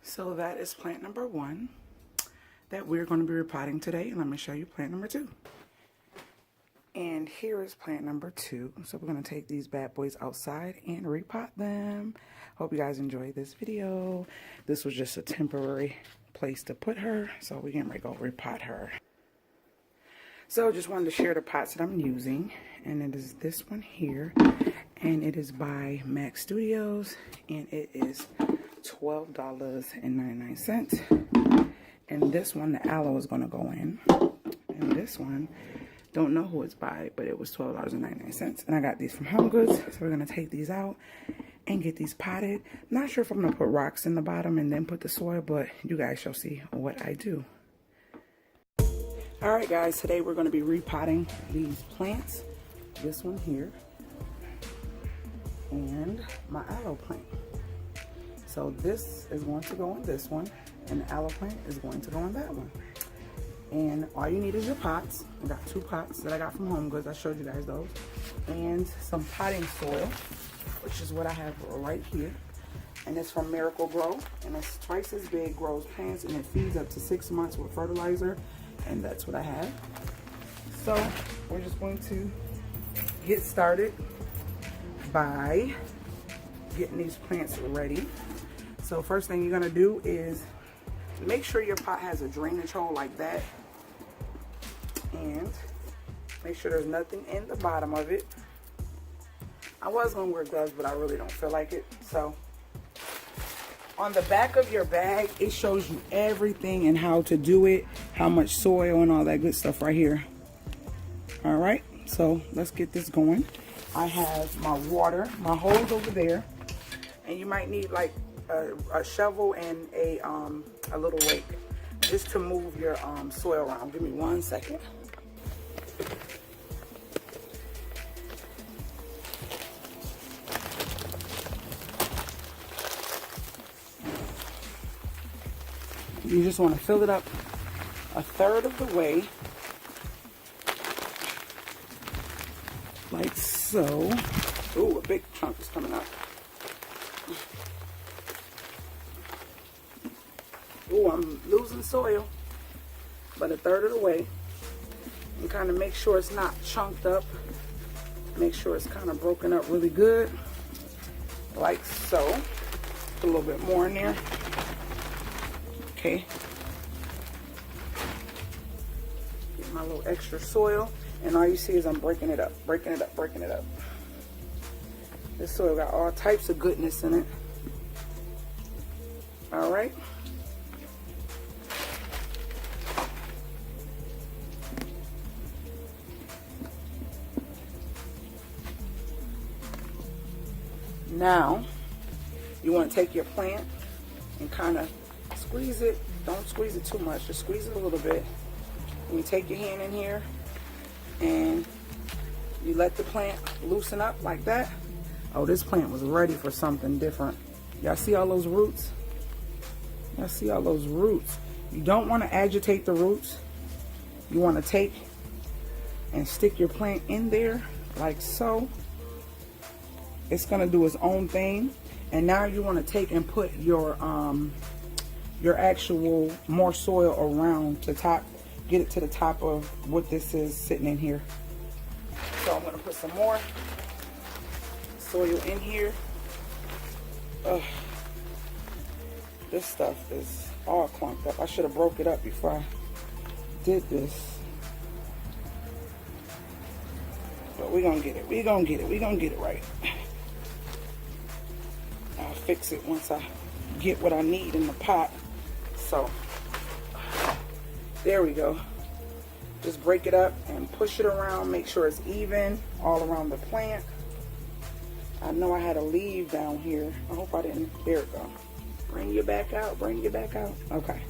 So that is plant number 1 that we're going to be repotting today. And let me show you plant number 2. And here is plant number 2. So we're going to take these bad boys outside and repot them. Hope you guys enjoyed this video. This was just a temporary place to put her. So we're getting ready to go repot her. So just wanted to share the pots that I'm using. And it is this one here. And it is by Mac Studios. And it is $12.99. And this one, the aloe is going to go in. And this one, don't know who it's by, but it was $12.99. And I got these from Home Goods. So we're going to take these out and get these potted. Not sure if I'm going to put rocks in the bottom and then put the soil, but you guys shall see what I do. Alright guys, today we're going to be repotting these plants. This one here. And my aloe plant. So this is going to go in this one, and the aloe plant is going to go in that one. And all you need is your pots. I got 2 pots that I got from Home Goods. I showed you guys those. And some potting soil, which is what I have right here. And it's from Miracle Grow. And it's twice as big, grows plants, and it feeds up to 6 months with fertilizer. And that's what I have. So we're just going to get started by getting these plants ready. So first thing you're gonna do is make sure your pot has a drainage hole like that, and make sure there's nothing in the bottom of it. I was gonna wear gloves, but I really don't feel like it. So on the back of your bag, it shows you everything and how to do it, how much soil and all that good stuff right here. All right, so let's get this going. I have my water, my hose over there, and you might need like a shovel and a little rake just to move your soil around. Give me 1 second. You just want to fill it up 1/3 of the way, like so. Ooh, a big chunk is coming up. Ooh, I'm losing soil, but 1/3 of the way. And kind of make sure it's not chunked up. Make sure it's kind of broken up really good, like so. Put a little bit more in there. Okay. Get my little extra soil, and all you see is I'm breaking it up, breaking it up, breaking it up. This soil got all types of goodness in it. All right. Now, you want to take your plant and kind of squeeze it. Don't squeeze it too much. Just squeeze it a little bit. And you take your hand in here and you let the plant loosen up like that. Oh, this plant was ready for something different. Y'all see all those roots? Y'all see all those roots? You don't want to agitate the roots. You want to take and stick your plant in there like so. It's going to do its own thing. And now you want to take and put your actual more soil around the top. Get it to the top of what this is sitting in here. So I'm going to put some more soil in here. Ugh. This stuff is all clumped up. I should have broke it up before I did this. But we're going to get it. We're going to get it. We're going to get it right. I'll fix it once I get what I need in the pot. So there we go. Just break it up and push it around. Make sure it's even all around the plant. I know I had a leaf down here. I hope I didn't. There it go. Bring you back out. Bring you back out. Okay.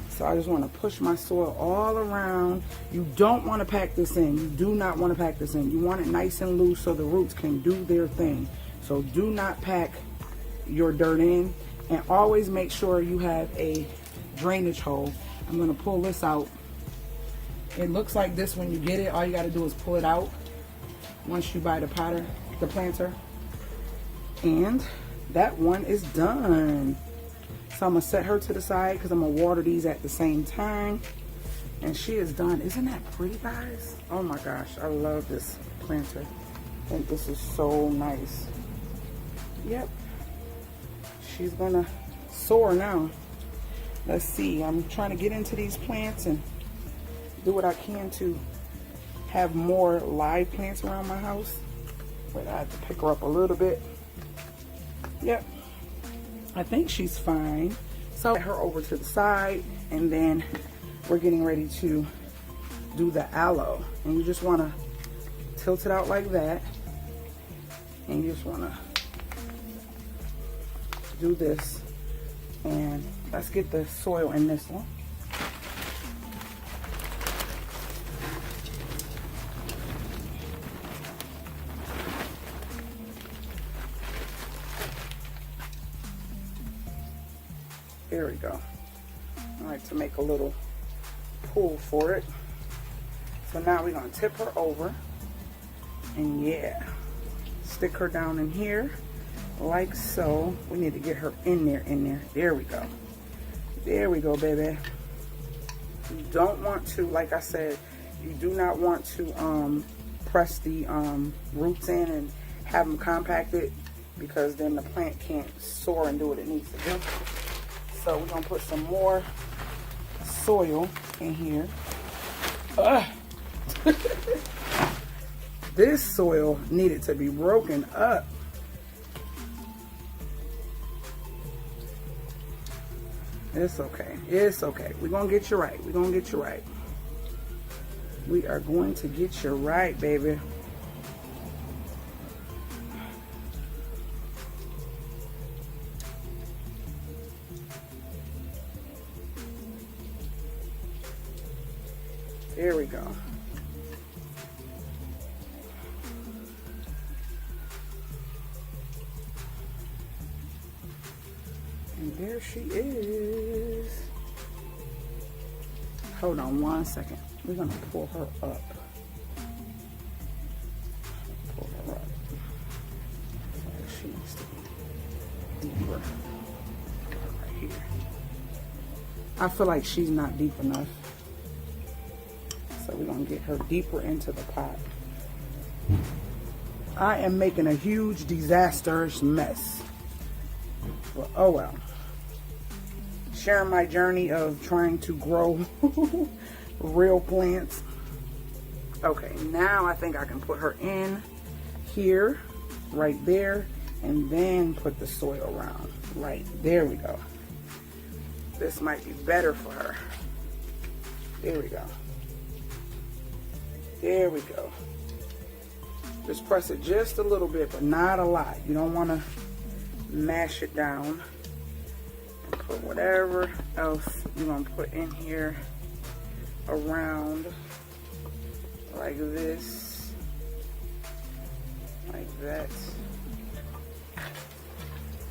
So I just want to push my soil all around. You don't want to pack this in. You do not want to pack this in. You want it nice and loose so the roots can do their thing. So do not pack your dirt in, and always make sure you have a drainage hole. I'm going to pull this out. It looks like this when you get it. All you got to do is pull it out once you buy the planter. And that one is done. So I'm gonna set her to the side because I'm gonna water these at the same time. And she is done. Isn't that pretty, guys? Oh my gosh, I love this planter. I think this is so nice. Yep. She's gonna soar now. Let's see. I'm trying to get into these plants and do what I can to have more live plants around my house. But I have to pick her up a little bit. Yep. I think she's fine. So her over to the side, and then we're getting ready to do the aloe. And you just want to tilt it out like that. And you just want to do this. And let's get the soil in this one. There we go. I like to make a little pool for it. So now we're going to tip her over. And yeah, stick her down in here like so. We need to get her in there, There we go. There we go, baby. You don't want to, like I said, you do not want to press the roots in and have them compacted, because then the plant can't soar and do what it needs to do. So we're gonna put some more soil in here. This soil needed to be broken up. It's okay. It's okay. We're gonna get you right. We're gonna get you right. We are going to get you right, baby. There we go. And there she is. Hold on one second. We're going to pull her up. Pull her up. She needs to be deeper. Right here. I feel like she's not deep enough. So we're going to get her deeper into the pot. I am making a huge disastrous mess. But oh well. Sharing my journey of trying to grow real plants. Okay, now I think I can put her in here, right there, and then put the soil around. Right, there we go. This might be better for her. There we go. There we go. Just press it just a little bit, but not a lot. You don't want to mash it down. And put whatever else you're going to put in here around, like this, like that.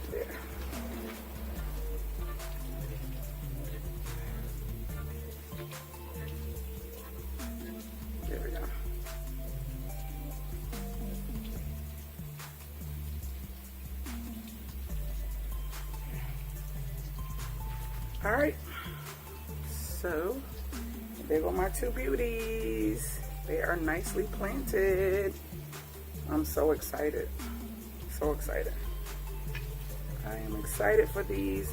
There. There we go. All right, so there go my two beauties. They are nicely planted. I'm so excited, so excited. I am excited for these.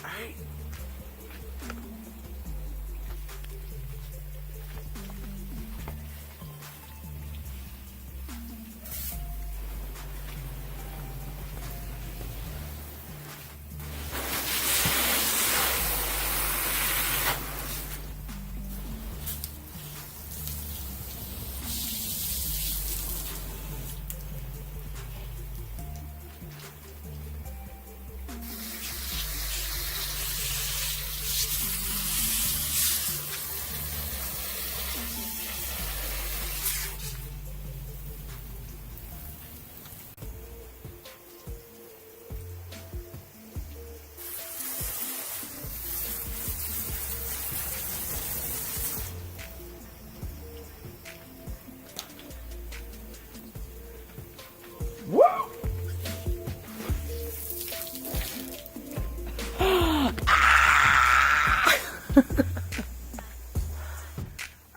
All right.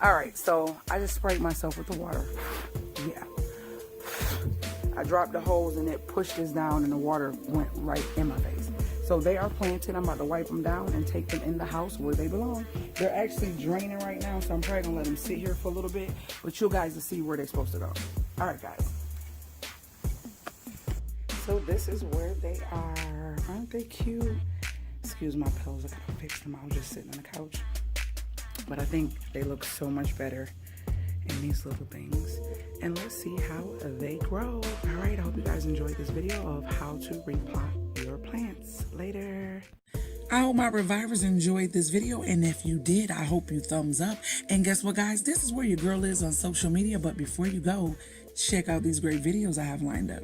All right, so I just sprayed myself with the water. Yeah. I dropped the hose and it pushed this down and the water went right in my face. So they are planted. I'm about to wipe them down and take them in the house where they belong. They're actually draining right now, so I'm probably gonna let them sit here for a little bit, but you guys will see where they're supposed to go. All right, guys. So this is where they are. Aren't they cute? Excuse my pillows, I gotta fix them. I was just sitting on the couch. But I think they look so much better in these little things. And let's see how they grow. All right, I hope you guys enjoyed this video of how to repot your plants. Later. I hope my revivers enjoyed this video, and if you did, I hope you thumbs up. And guess what, guys? This is where your girl is on social media, but before you go, check out these great videos I have lined up.